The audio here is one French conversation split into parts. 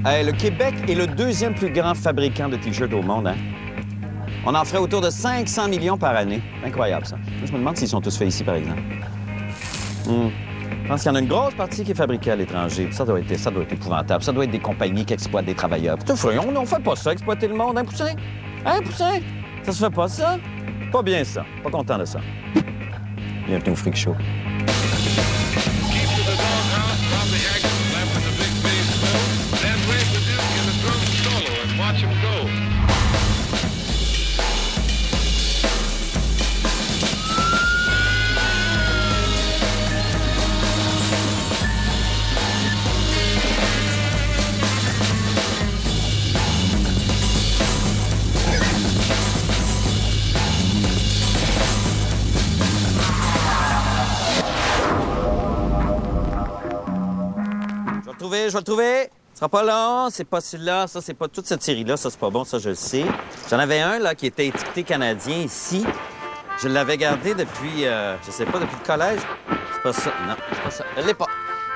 Le Québec est le deuxième plus grand fabricant de T-shirts au monde, hein? On en ferait autour de 500 millions par année. Incroyable, ça. Moi, je me demande s'ils sont tous faits ici, par exemple. Je pense qu'il y en a une grosse partie qui est fabriquée à l'étranger. Ça doit être épouvantable. Ça doit être des compagnies qui exploitent des travailleurs. Putain, on fait pas ça, exploiter le monde, hein, Poussin? Hein, Poussin? Ça se fait pas, ça? Pas bien, ça. Pas content de ça. Bienvenue au Freak Show. Je vais le trouver. Ce sera pas long. C'est pas celui-là. Ça, c'est pas toute cette série-là. Ça, c'est pas bon. Ça, je le sais. J'en avais un, là, qui était étiqueté canadien ici. Je l'avais gardé depuis, je sais pas, depuis le collège. C'est pas ça. Non, c'est pas ça. Je l'ai pas.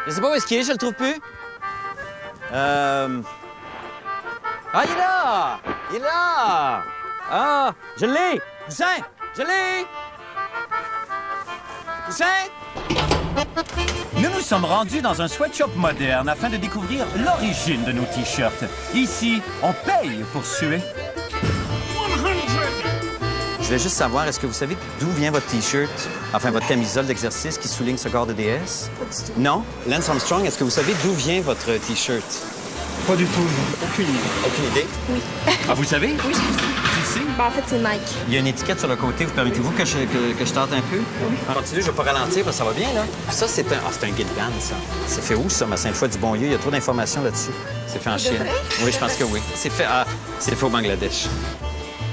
Je sais pas où est-ce qu'il est. Je le trouve plus. Ah, il est là! Il est là! Ah, je l'ai! Poussin! Je l'ai! Poussin! Nous nous sommes rendus dans un sweatshop moderne afin de découvrir l'origine de nos T-shirts. Ici, on paye pour suer. 100! Je voulais juste savoir, est-ce que vous savez d'où vient votre T-shirt, enfin votre camisole d'exercice qui souligne ce corps de déesse? Non? Lance Armstrong, est-ce que vous savez d'où vient votre T-shirt? Pas du tout, non. Aucune idée. Aucune idée? Oui. Ah, vous savez? Oui, je sais. Tu sais? Ben, en fait, c'est Nike. Il y a une étiquette sur le côté. Vous permettez-vous que je tente un peu? Oui. Continue, je vais pas ralentir parce que ça va bien, là. Ça, c'est un guide band, ça. C'est fait où, ça, ma Sainte-Foy-du-Bon-Lieu? Il y a trop d'informations là-dessus. C'est fait en Chine. Oui, je pense que oui. C'est fait au Bangladesh.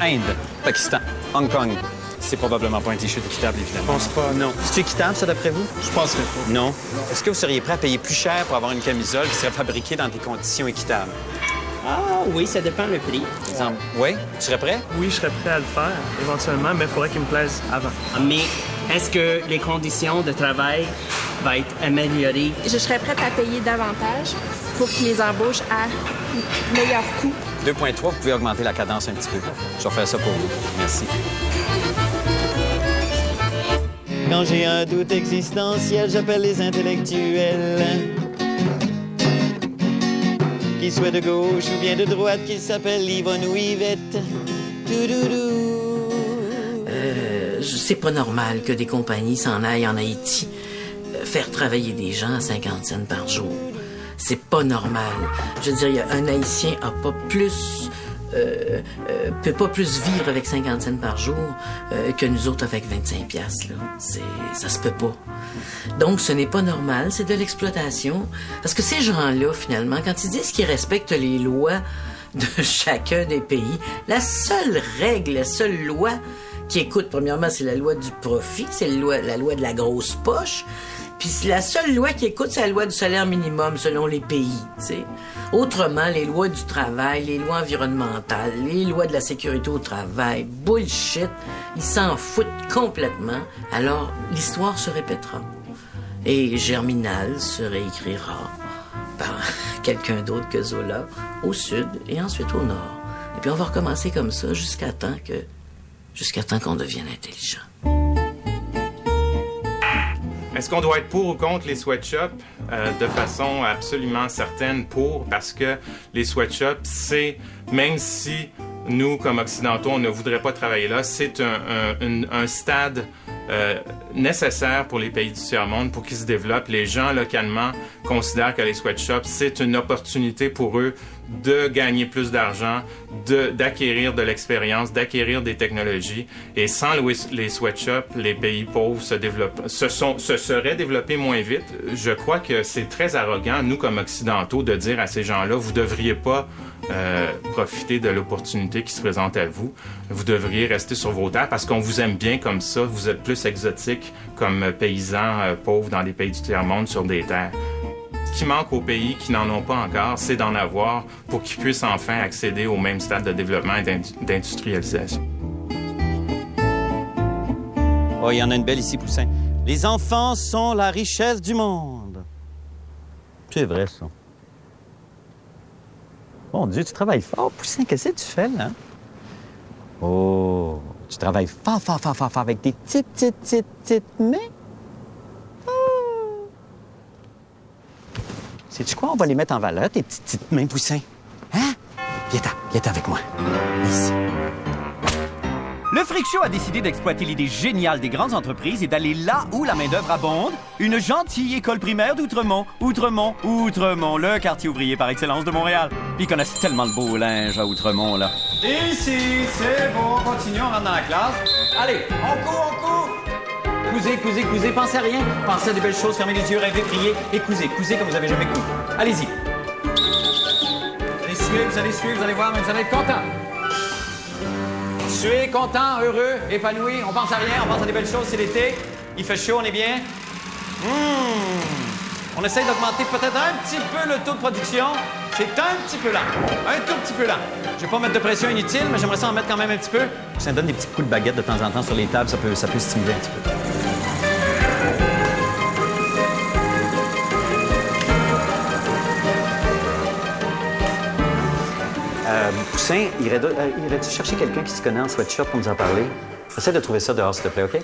Inde, Pakistan, Hong Kong. C'est probablement pas un T-shirt équitable, évidemment. Je pense pas, non. C'est équitable, ça, d'après vous? Je penserais pas. Non. Est-ce que vous seriez prêt à payer plus cher pour avoir une camisole qui serait fabriquée dans des conditions équitables? Ah oui, ça dépend le prix. Exemple. Oui? Tu serais prêt? Oui, je serais prêt à le faire, éventuellement, mais il faudrait qu'il me plaise avant. Mais est-ce que les conditions de travail vont être améliorées? Je serais prête à payer davantage pour qu'ils les embauchent à meilleur coût. 2.3, vous pouvez augmenter la cadence un petit peu. Je vais faire ça pour vous. Merci. Quand j'ai un doute existentiel, j'appelle les intellectuels. Qu'il soit de gauche ou bien de droite, qu'il s'appelle Yvonne ou Yvette. C'est pas normal que des compagnies s'en aillent en Haïti faire travailler des gens à 50 cents par jour. C'est pas normal. Je veux dire, un Haïtien a pas plus... peut pas plus vivre avec 50 cents par jour que nous autres avec 25 piastres, là. Ça se peut pas. Donc, ce n'est pas normal, c'est de l'exploitation. Parce que ces gens-là, finalement, quand ils disent qu'ils respectent les lois de chacun des pays, la seule règle, la seule loi qui écoute, premièrement, c'est la loi du profit, c'est la loi de la grosse poche. Puis la seule loi qui écoute, c'est la loi du salaire minimum selon les pays, tu sais. Autrement, les lois du travail, les lois environnementales, les lois de la sécurité au travail, bullshit, ils s'en foutent complètement. Alors, l'histoire se répétera. Et Germinal se réécrira par quelqu'un d'autre que Zola, au sud et ensuite au nord. Et puis on va recommencer comme ça jusqu'à temps qu'on devienne intelligent. Est-ce qu'on doit être pour ou contre les sweatshops? De façon absolument certaine pour, parce que les sweatshops, c'est, même si nous, comme Occidentaux, on ne voudrait pas travailler là, c'est un stade nécessaire pour les pays du tiers-monde pour qu'ils se développent. Les gens, localement, considèrent que les sweatshops, c'est une opportunité pour eux de gagner plus d'argent, d'acquérir de l'expérience, d'acquérir des technologies. Et sans les sweatshops, les pays pauvres se seraient développés moins vite. Je crois que c'est très arrogant, nous, comme Occidentaux, de dire à ces gens-là, vous devriez pas profiter de l'opportunité qui se présente à vous. Vous devriez rester sur vos terres parce qu'on vous aime bien comme ça. Vous êtes plus exotiques comme paysans pauvres dans les pays du tiers-monde sur des terres. Ce qui manque aux pays qui n'en ont pas encore, c'est d'en avoir pour qu'ils puissent enfin accéder au même stade de développement et d'industrialisation. Oh, il y en a une belle ici, Poussin. Les enfants sont la richesse du monde. c'est vrai, ça? Mon Dieu, tu travailles fort, Poussin. Qu'est-ce que tu fais, là? Oh, tu travailles fort, fort, fort, fort, fort avec tes petites mains. Oh. Sais-tu quoi? On va les mettre en valeur, tes petites mains, Poussin. Hein? Viens-t'en avec moi. Ici. Le Freak Show a décidé d'exploiter l'idée géniale des grandes entreprises et d'aller là où la main-d'œuvre abonde. Une gentille école primaire d'Outremont. Outremont, le quartier ouvrier par excellence de Montréal. Puis ils connaissent tellement de beau linge à Outremont, là. Ici, c'est bon, continuons, on rentre dans la classe. Allez, on court. Cousez, pensez à rien. Pensez à des belles choses, fermez les yeux, rêvez, priez et cousez comme vous avez jamais coupé. Allez-y. Vous allez suivre, vous allez voir, mais vous allez être content. Suez, content, heureux, épanoui. On pense à rien, on pense à des belles choses, c'est l'été. Il fait chaud, on est bien. On essaye d'augmenter peut-être un petit peu le taux de production. C'est un petit peu lent. Un tout petit peu lent. Je vais pas mettre de pression inutile, mais j'aimerais ça en mettre quand même un petit peu. Ça donne des petits coups de baguette de temps en temps sur les tables, ça peut stimuler un petit peu. Poussin, irais-tu chercher quelqu'un qui se connaît en sweatshop pour nous en parler? Essaie de trouver ça dehors, s'il te plaît, OK?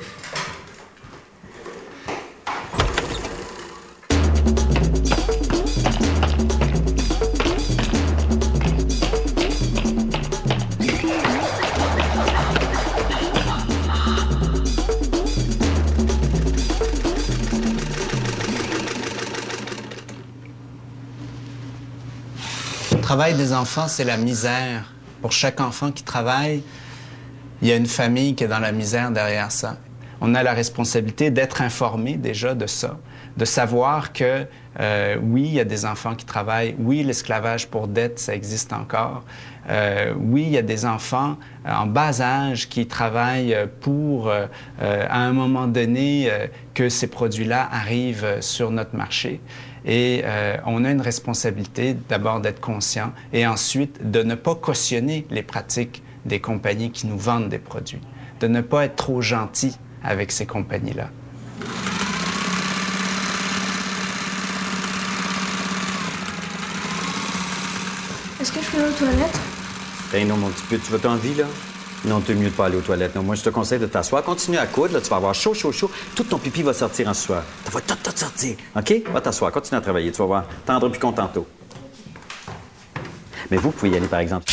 Le travail des enfants, c'est la misère. Pour chaque enfant qui travaille, il y a une famille qui est dans la misère derrière ça. On a la responsabilité d'être informé déjà de ça, de savoir que oui, il y a des enfants qui travaillent, oui, l'esclavage pour dette, ça existe encore. Oui, il y a des enfants en bas âge qui travaillent pour, à un moment donné, que ces produits-là arrivent sur notre marché. Et on a une responsabilité d'abord d'être conscient et ensuite de ne pas cautionner les pratiques des compagnies qui nous vendent des produits, de ne pas être trop gentil avec ces compagnies-là. Est-ce que je peux aller aux toilettes? Ben non, mon petit peu, tu vas t'en vie, là? Non, t'es mieux de pas aller aux toilettes. Non, moi, je te conseille de t'asseoir. Continue à coudre, là, tu vas avoir chaud. Tout ton pipi va sortir en sueur. Ça va tout sortir, OK? Va t'asseoir, continue à travailler, tu vas voir. Tendre puis contento. Mais vous pouvez y aller, par exemple.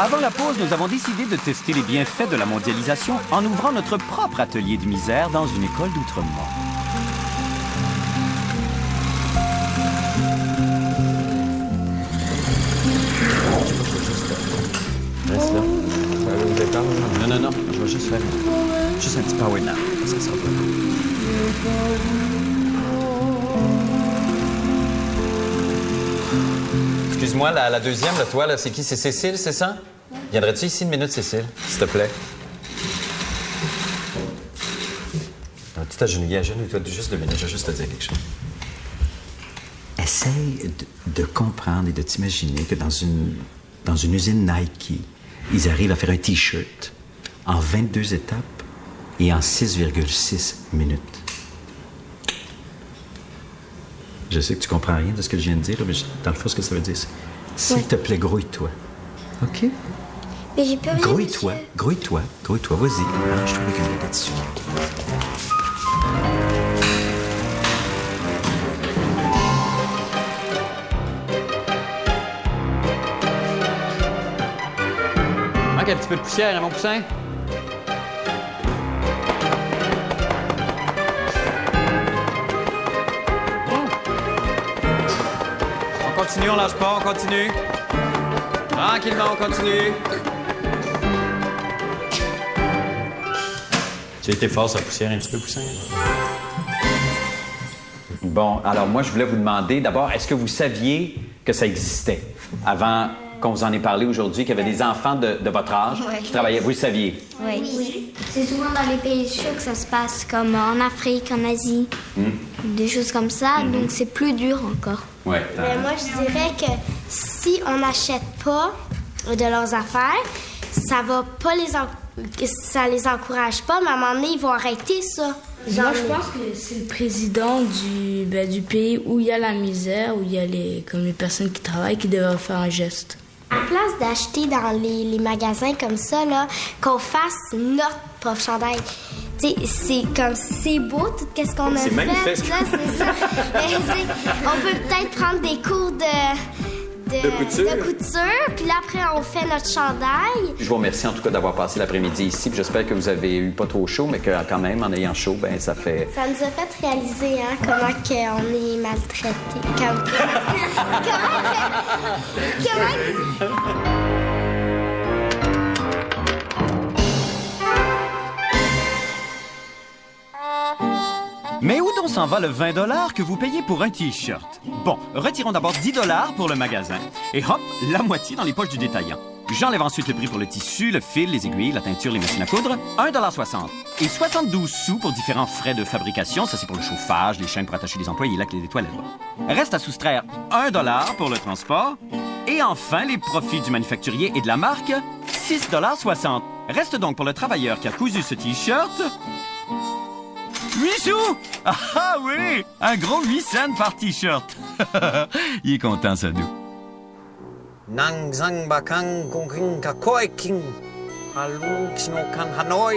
Avant la pause, nous avons décidé de tester les bienfaits de la mondialisation en ouvrant notre propre atelier de misère dans une école d'Outremont. Reste là. Non, je vais juste faire un petit power nap. Ça sera pas. Excuse-moi, la deuxième, là, toi, là, c'est qui? C'est Cécile, c'est ça? Viendrais-tu ici une minute, Cécile, s'il te plaît? Tu t'agenouilles, agenouille-toi juste 2 minutes, je vais juste te dire quelque chose. Essaye de comprendre et de t'imaginer que dans une usine Nike, ils arrivent à faire un T-shirt en 22 étapes et en 6,6 minutes. Je sais que tu comprends rien de ce que je viens de dire, mais dans le fond, ce que ça veut dire, c'est s'il te plaît, grouille-toi. OK? Mais j'ai plus rien. Grouille-toi, vas-y. Je trouve qu'une baguette dessus. Manque un petit peu de poussière, hein, mon poussin? continue, on lâche pas, on continue. Tranquillement, on continue. Tu as été fort, ça poussière un petit peu, Poussin? Bon, alors moi, je voulais vous demander, d'abord, est-ce que vous saviez que ça existait avant qu'on vous en ait parlé aujourd'hui, qu'il y avait des enfants de votre âge qui travaillaient? Vous le saviez? Oui. C'est souvent dans les pays chauds que ça se passe, comme en Afrique, en Asie, des choses comme ça, donc c'est plus dur encore. Ouais. Moi, je dirais que si on n'achète pas de leurs affaires, ça va pas ça les encourage pas, mais à un moment donné, ils vont arrêter ça. Moi, je pense que c'est le président du pays où il y a la misère, où il y a les personnes qui travaillent, qui devraient faire un geste. À place d'acheter dans les magasins comme ça, là, qu'on fasse notre propre chandail. Tu sais, c'est comme, c'est beau tout ce qu'on a fait. Magnifique. Là, c'est ça. Mais, on peut peut-être prendre des cours de couture, puis là, après, on fait notre chandail. Je vous remercie en tout cas d'avoir passé l'après-midi ici, puis j'espère que vous avez eu pas trop chaud, mais que quand même, en ayant chaud, ben ça fait... Ça nous a fait réaliser, comment qu'on est maltraité. Mais où donc s'en va le 20 $ que vous payez pour un T-shirt? Bon, retirons d'abord 10 $ pour le magasin et hop, la moitié dans les poches du détaillant. J'enlève ensuite le prix pour le tissu, le fil, les aiguilles, la teinture, les machines à coudre. 1,60 $. Et 72 sous pour différents frais de fabrication. Ça, c'est pour le chauffage, les chaînes pour attacher les employés, la clé des toilettes. Reste à soustraire 1 $ pour le transport. Et enfin, les profits du manufacturier et de la marque, 6,60 $. Reste donc pour le travailleur qui a cousu ce T-shirt... 8 sous! Ah oui! Un gros 8 cents par T-shirt. Il est content, Sadou. Nang zang bakang kung kakoi king halu kinokan Hanoi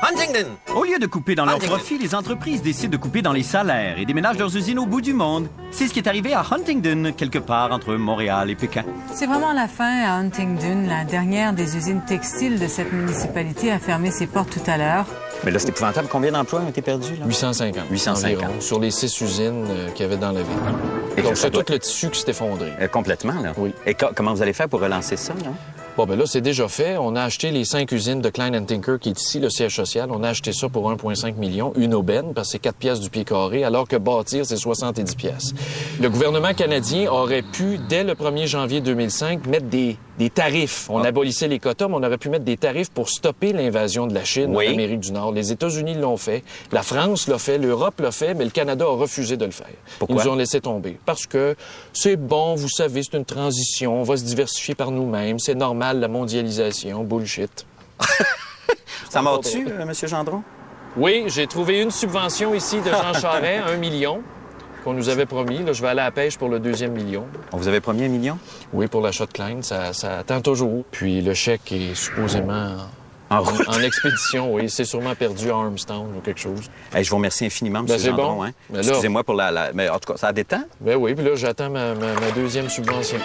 Huntington. Au lieu de couper dans leurs profits, les entreprises décident de couper dans les salaires et déménagent leurs usines au bout du monde. C'est ce qui est arrivé à Huntington, quelque part entre Montréal et Pékin. C'est vraiment la fin à Huntington. La dernière des usines textiles de cette municipalité a fermé ses portes tout à l'heure. Mais là, c'est épouvantable. Combien d'emplois ont été perdus, là? 850. 850. Environ, sur les 6 usines qu'il y avait dans la ville. Et donc, c'est tout le tissu qui s'est effondré. Complètement, là? Oui. Et comment vous allez faire pour relancer ça, là? Bon, ben là, c'est déjà fait. On a acheté les 5 usines de Klein & Tinker, qui est ici, le siège social. On a acheté ça pour 1,5 million, une aubaine, parce que c'est 4 piastres du pied carré, alors que bâtir, c'est 70 piastres. Le gouvernement canadien aurait pu, dès le 1er janvier 2005, mettre des tarifs. On abolissait les quotas, mais on aurait pu mettre des tarifs pour stopper l'invasion de la Chine en Amérique du Nord. Les États-Unis l'ont fait, la France l'a fait, l'Europe l'a fait, mais le Canada a refusé de le faire. Pourquoi? Ils nous ont laissé tomber. Parce que c'est bon, vous savez, c'est une transition, on va se diversifier par nous-mêmes, c'est normal, la mondialisation, bullshit. Ça mord-tu, M. Gendron? Oui, j'ai trouvé une subvention ici de Jean Charest, 1 million, qu'on nous avait promis. Là, je vais aller à la pêche pour le 2e million. On vous avait promis 1 million? Oui, pour l'achat de Klein, ça attend toujours. Puis le chèque est supposément en expédition, oui. C'est sûrement perdu à Armstown ou quelque chose. Hey, je vous remercie infiniment, M. Bon. Gendron. Hein? Excusez-moi pour Mais en tout cas, ça détend? Ben oui, puis là, j'attends ma 2e subvention.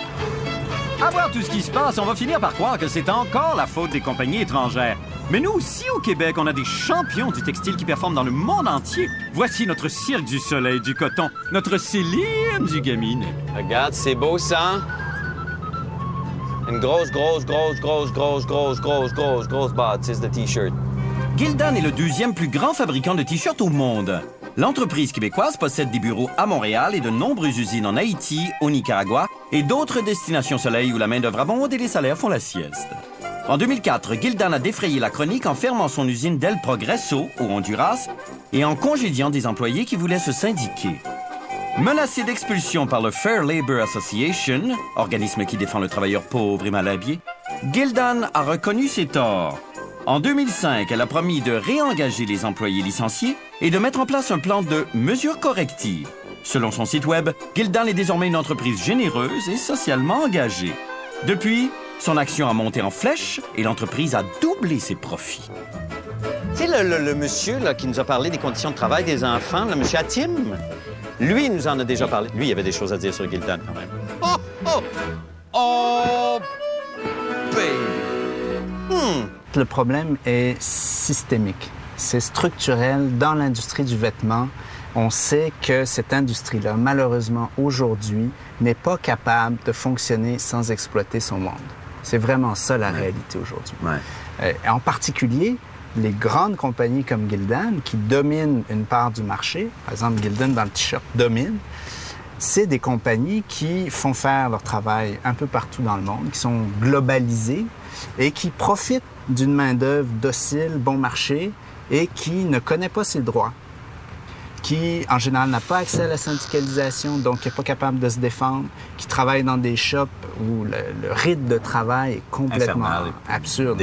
À voir tout ce qui se passe, on va finir par croire que c'est encore la faute des compagnies étrangères. Mais nous aussi, au Québec, on a des champions du textile qui performent dans le monde entier. Voici notre Cirque du Soleil du coton, notre Céline du Gaminet. Regarde, c'est beau, ça. Une grosse bâtisse de T-shirts. Gildan est le 2e plus grand fabricant de T-shirts au monde. L'entreprise québécoise possède des bureaux à Montréal et de nombreuses usines en Haïti, au Nicaragua et d'autres destinations soleil où la main-d'œuvre abonde et les salaires font la sieste. En 2004, Gildan a défrayé la chronique en fermant son usine d'El Progreso, au Honduras, et en congédiant des employés qui voulaient se syndiquer. Menacée d'expulsion par le Fair Labor Association, organisme qui défend le travailleur pauvre et mal habillé, Gildan a reconnu ses torts. En 2005, elle a promis de réengager les employés licenciés et de mettre en place un plan de mesures correctives. Selon son site web, Gildan est désormais une entreprise généreuse et socialement engagée. Depuis, son action a monté en flèche et l'entreprise a doublé ses profits. Tu sais, le monsieur là, qui nous a parlé des conditions de travail des enfants, le monsieur Hatim, lui, il nous en a déjà parlé. Lui, il avait des choses à dire sur Gildan, quand même. Oh, baby! Le problème est systémique. C'est structurel dans l'industrie du vêtement. on sait que cette industrie-là, malheureusement, aujourd'hui, n'est pas capable de fonctionner sans exploiter son monde. C'est vraiment ça la réalité aujourd'hui. En particulier, les grandes compagnies comme Gildan, qui dominent une part du marché, par exemple, Gildan dans le T-shirt domine, c'est des compagnies qui font faire leur travail un peu partout dans le monde, qui sont globalisées et qui profitent d'une main-d'œuvre docile, bon marché, et qui ne connaît pas ses droits, qui, en général, n'a pas accès à la syndicalisation, donc qui n'est pas capable de se défendre, qui travaille dans des shops où le rythme de travail est complètement absurde.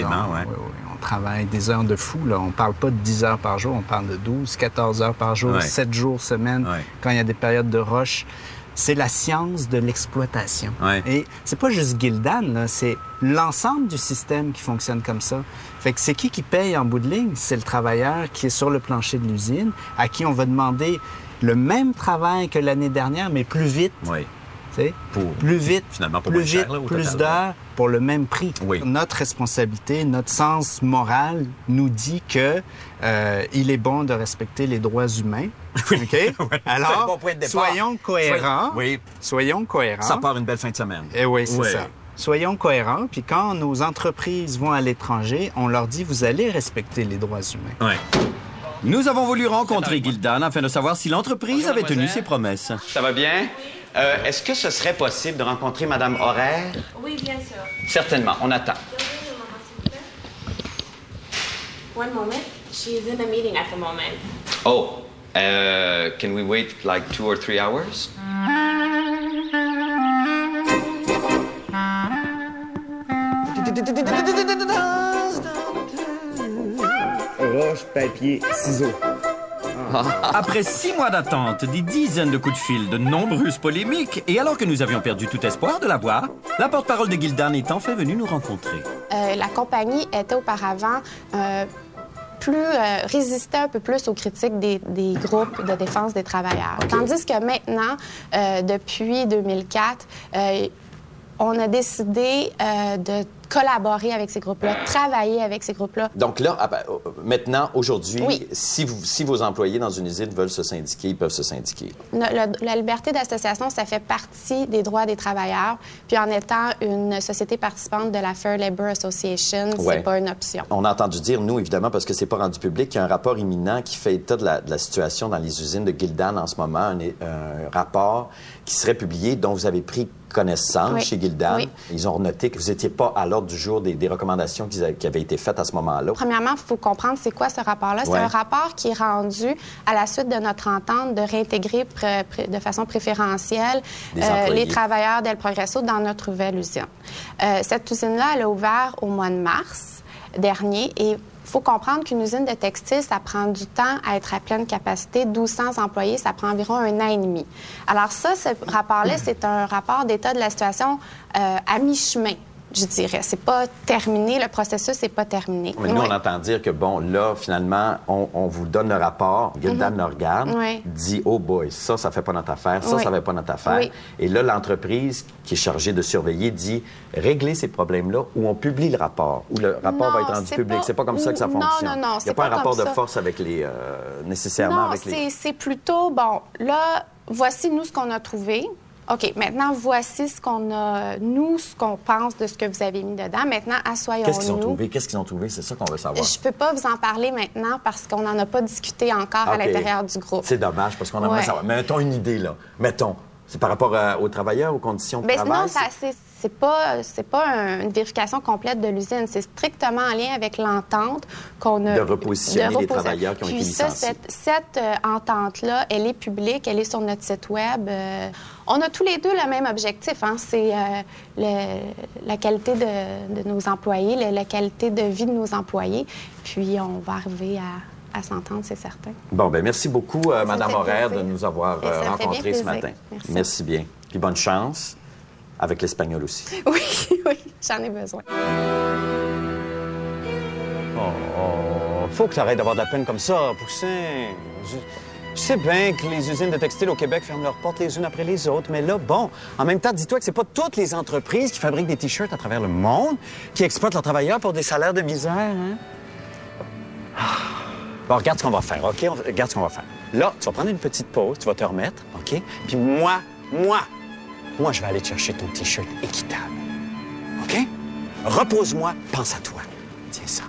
On travaille des heures de fou. Là. On ne parle pas de 10 heures par jour, on parle de 12, 14 heures par jour, 7 jours semaine, quand il y a des périodes de rush. C'est la science de l'exploitation. Et c'est pas juste Gildan, là, c'est l'ensemble du système qui fonctionne comme ça. Fait que c'est qui paye en bout de ligne? C'est le travailleur qui est sur le plancher de l'usine, à qui on va demander le même travail que l'année dernière, mais plus vite. Plus vite, finalement, plus vite, plus d'heures pour le même prix. Notre responsabilité, notre sens moral nous dit que il est bon de respecter les droits humains. Alors, bon point de soyons cohérents. Soyons cohérents. Ça part une belle fin de semaine. Eh oui, c'est ça. Soyons cohérents. Puis quand nos entreprises vont à l'étranger, on leur dit, vous allez respecter les droits humains. Nous avons voulu rencontrer Gildan afin de savoir si l'entreprise avait tenu ses promesses. Ça va bien? Est-ce que ce serait possible de rencontrer Mme Horaire? Oui, bien sûr. Certainement. On attend. One moment. She's in a meeting at the moment. Oh, can we wait like 2 or 3 hours? Roche, papier, ciseaux. Après 6 mois d'attente, des dizaines de coups de fil, de nombreuses polémiques, et alors que nous avions perdu tout espoir de la voir, la porte-parole de Gildan est enfin venue nous rencontrer. La compagnie était auparavant résistait un peu plus aux critiques des groupes de défense des travailleurs. Tandis que maintenant, depuis 2004, on a décidé de collaborer avec ces groupes-là, travailler avec ces groupes-là. Donc là, maintenant, aujourd'hui, si vos employés dans une usine veulent se syndiquer, ils peuvent se syndiquer. La liberté d'association, ça fait partie des droits des travailleurs. Puis en étant une société participante de la Fair Labor Association, c'est pas une option. On a entendu dire, nous, évidemment, parce que c'est pas rendu public, qu'il y a un rapport imminent qui fait état de la situation dans les usines de Gildan en ce moment, un rapport qui serait publié, dont vous avez pris connaissance chez Gildan. Ils ont noté que vous n'étiez pas à l'ordre du jour des recommandations qui avaient été faites à ce moment-là. Premièrement, il faut comprendre c'est quoi ce rapport-là. C'est un rapport qui est rendu à la suite de notre entente de réintégrer de façon préférentielle les travailleurs d'El Progresso dans notre nouvelle usine. Cette usine-là, elle a ouvert au mois de mars dernier et il faut comprendre qu'une usine de textile, ça prend du temps à être à pleine capacité. 1200 employés, ça prend environ 1 an et demi. Alors ça, ce rapport-là, c'est un rapport d'état de la situation à mi-chemin, je dirais. C'est pas terminé, le processus n'est pas terminé. Mais nous, on entend dire que, bon, là, finalement, on vous donne le rapport, Gildan le regarde, dit « Oh boy, ça fait pas notre affaire, ça fait pas notre affaire. » Et là, l'entreprise qui est chargée de surveiller dit « Réglez ces problèmes-là ou on publie le rapport, ou le rapport va être rendu public. » C'est pas comme ça que ça fonctionne. Non, il n'y a pas un rapport de force avec les... nécessairement avec les... Non, c'est plutôt, bon, là, voici, nous, ce qu'on a trouvé. OK, maintenant, voici ce qu'on pense de ce que vous avez mis dedans. Maintenant, assoyons-nous. Qu'est-ce qu'ils ont trouvé? C'est ça qu'on veut savoir. Je peux pas vous en parler maintenant parce qu'on n'en a pas discuté encore à l'intérieur du groupe. C'est dommage parce qu'on aimerait savoir. Mais mettons une idée, là. Mettons. C'est par rapport aux travailleurs, aux conditions de travail? Non, c'est pas une vérification complète de l'usine. C'est strictement en lien avec l'entente qu'on a... De repositionner les travailleurs qui ont été licenciés. Cette entente-là, elle est publique, elle est sur notre site Web. On a tous les deux le même objectif, hein? C'est la qualité de nos employés, la qualité de vie de nos employés. Puis on va arriver à s'entendre, c'est certain. Bon, bien, merci beaucoup, Mme Horaire, de nous avoir rencontrés ce matin. Merci bien. Puis bonne chance avec l'espagnol aussi. Oui, j'en ai besoin. Faut que tu arrêtes d'avoir de la peine comme ça, Poussin. Je sais bien que les usines de textile au Québec ferment leurs portes les unes après les autres, mais là, bon, en même temps, dis-toi que c'est pas toutes les entreprises qui fabriquent des T-shirts à travers le monde qui exploitent leurs travailleurs pour des salaires de misère, hein? Bon, regarde ce qu'on va faire, OK? Regarde ce qu'on va faire. Là, tu vas prendre une petite pause, tu vas te remettre, OK? Puis moi, je vais aller te chercher ton T-shirt équitable. OK? Repose-moi, pense à toi. Tiens ça.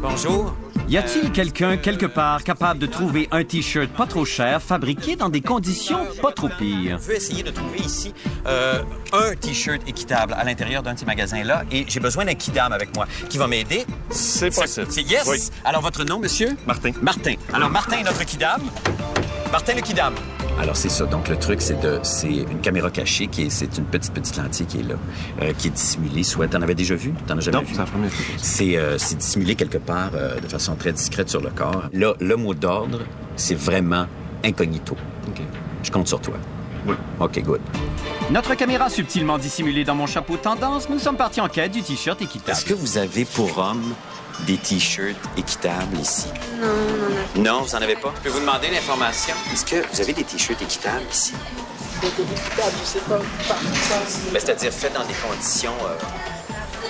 Bonjour. Y a-t-il quelqu'un, quelque part, capable de trouver un T-shirt pas trop cher, fabriqué dans des conditions pas trop pires? Je veux essayer de trouver ici un T-shirt équitable à l'intérieur d'un de ces magasins-là et j'ai besoin d'un kidam avec moi qui va m'aider. C'est possible. C'est yes? Oui. Alors, votre nom, monsieur? Martin. Martin. Alors, Martin est notre kidam. Martin le kidam. Alors, c'est ça. Donc, le truc, c'est une caméra cachée, c'est une petite lentille qui est là, qui est dissimulée. Soit, t'en avais déjà vu? T'en as jamais vu? Non, c'est la première fois. C'est dissimulé quelque part de façon très discrète sur le corps. Là, le mot d'ordre, c'est vraiment incognito. OK. Je compte sur toi. Oui. OK, good. Notre caméra subtilement dissimulée dans mon chapeau tendance, nous sommes partis en quête du T-shirt équitable. Est-ce que vous avez pour hommes des T-shirts équitables ici? Non, non, non. Non, vous en avez pas? Je peux vous demander l'information? Est-ce que vous avez des T-shirts équitables ici? Équitable, je sais pas. Ben, c'est-à-dire faits dans des conditions...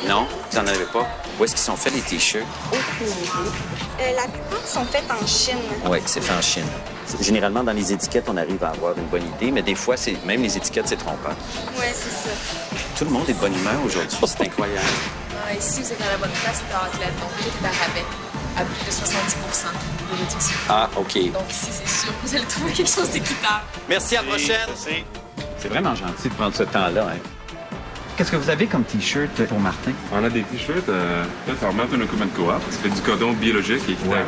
Non? Vous en avez pas? Où est-ce qu'ils sont faits, les T-shirts? Aucune idée. La plupart sont faites en Chine. Oui, c'est fait en Chine. Généralement, dans les étiquettes, on arrive à avoir une bonne idée, mais des fois, même les étiquettes, c'est trompeur. Oui, c'est ça. Tout le monde est de bonne humeur aujourd'hui. C'est incroyable. Ici, vous êtes à la bonne place, c'est en athlète, donc tout est à rabais, à plus de 70% de réduction. Ah, OK. Donc ici, c'est sûr que vous allez trouver quelque chose d'équitable. Merci, à la prochaine. C'est vraiment gentil de prendre ce temps-là. Hein. Qu'est-ce que vous avez comme T-shirt pour Martin? On a des T-shirts faits en Mountain Equipment Co-op. C'est fait du coton biologique et équitable. Ouais.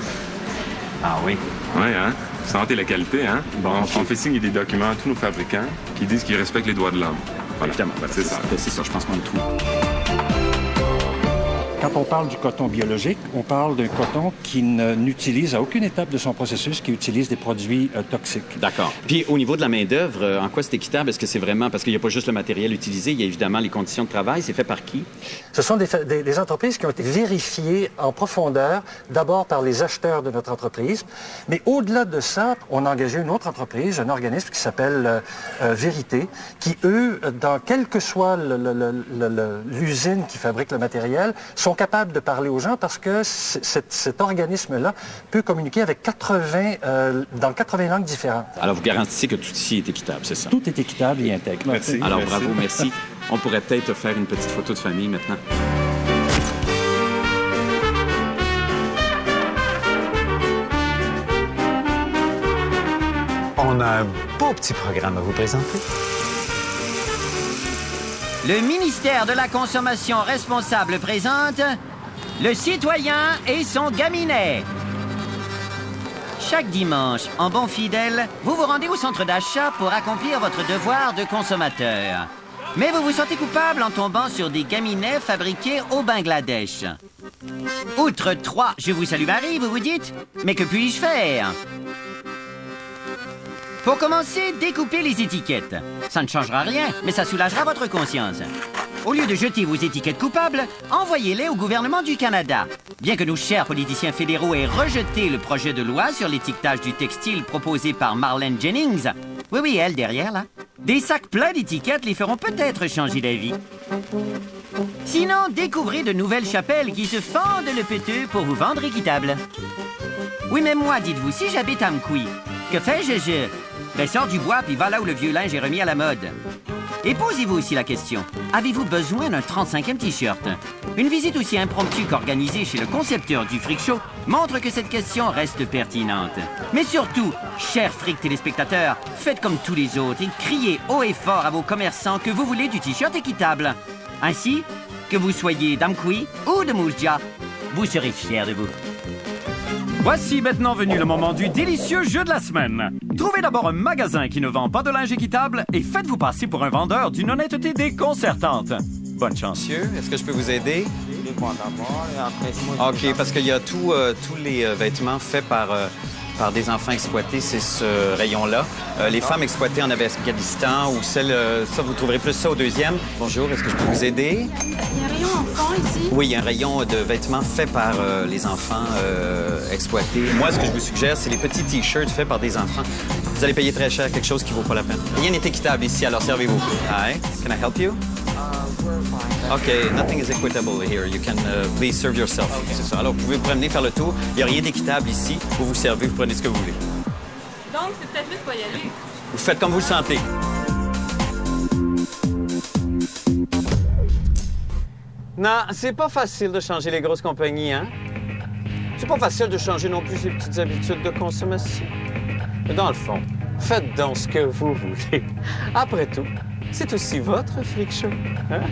Ah oui? Oui, hein? Santé la qualité, hein? Bon, on fait signer des documents à tous nos fabricants qui disent qu'ils respectent les droits de l'homme. Voilà. Évidemment, voilà, c'est ça, je pense qu'on a tout. Quand on parle du coton biologique, on parle d'un coton qui n'utilise à aucune étape de son processus, qui utilise des produits toxiques. D'accord. Puis au niveau de la main-d'œuvre, en quoi c'est équitable? Est-ce que c'est vraiment... Parce qu'il n'y a pas juste le matériel utilisé, il y a évidemment les conditions de travail. C'est fait par qui? Ce sont des entreprises qui ont été vérifiées en profondeur, d'abord par les acheteurs de notre entreprise. Mais au-delà de ça, on a engagé une autre entreprise, un organisme qui s'appelle Vérité, qui, eux, dans quelle que soit l'usine qui fabrique le matériel, sont capables de parler aux gens parce que cet organisme-là peut communiquer avec dans 80 langues différentes. Alors, vous garantissez que tout ici est équitable, c'est ça? Tout est équitable et intègre. Merci. Alors, bravo, merci. On pourrait peut-être faire une petite photo de famille maintenant. On a un beau petit programme à vous présenter. Le ministère de la Consommation responsable présente le citoyen et son gaminet. Chaque dimanche, en bon fidèle, vous vous rendez au centre d'achat pour accomplir votre devoir de consommateur. Mais vous vous sentez coupable en tombant sur des gaminets fabriqués au Bangladesh. Outre 3, je vous salue Marie, vous vous dites, mais que puis-je faire? Pour commencer, découpez les étiquettes. Ça ne changera rien, mais ça soulagera votre conscience. Au lieu de jeter vos étiquettes coupables, envoyez-les au gouvernement du Canada. Bien que nos chers politiciens fédéraux aient rejeté le projet de loi sur l'étiquetage du textile proposé par Marlene Jennings, oui, elle derrière, là, des sacs pleins d'étiquettes les feront peut-être changer d'avis. Sinon, découvrez de nouvelles chapelles qui se fendent le péteux pour vous vendre équitable. Oui, mais moi, dites-vous, si j'habite à Mkoui, que fais-je? Ben, sors du bois puis va là où le vieux linge est remis à la mode. Et posez-vous aussi la question, avez-vous besoin d'un 35e T-shirt? Une visite aussi impromptue qu'organisée chez le concepteur du Freak Show montre que cette question reste pertinente. Mais surtout, chers Freak téléspectateurs, faites comme tous les autres et criez haut et fort à vos commerçants que vous voulez du T-shirt équitable. Ainsi, que vous soyez d'Amkoui ou de Moulja, vous serez fiers de vous. Voici maintenant venu le moment du délicieux jeu de la semaine. Trouvez d'abord un magasin qui ne vend pas de linge équitable et faites-vous passer pour un vendeur d'une honnêteté déconcertante. Bonne chance. Monsieur, est-ce que je peux vous aider? OK, parce qu'il y a tous les vêtements faits par des enfants exploités, c'est ce rayon-là. Les femmes exploitées en Afghanistan ou celles... ça, vous trouverez plus ça au deuxième. Bonjour, est-ce que je peux vous aider? Il y a un rayon enfant ici? Oui, il y a un rayon de vêtements faits par les enfants exploités. Moi, ce que je vous suggère, c'est les petits T-shirts faits par des enfants. Vous allez payer très cher quelque chose qui vaut pas la peine. Rien n'est équitable ici, alors servez-vous. Hi, can I help you? OK, nothing is equitable here. You can please serve yourself. C'est ça. Alors, vous pouvez vous promener, faire le tour. Il n'y a rien d'équitable ici. Vous vous servez, vous prenez ce que vous voulez. Donc, c'est peut-être mieux de pas y aller. Vous faites comme vous le sentez. Non, c'est pas facile de changer les grosses compagnies, hein? C'est pas facile de changer non plus les petites habitudes de consommation. Mais dans le fond, faites donc ce que vous voulez. Après tout, c'est aussi votre freak show. Hein?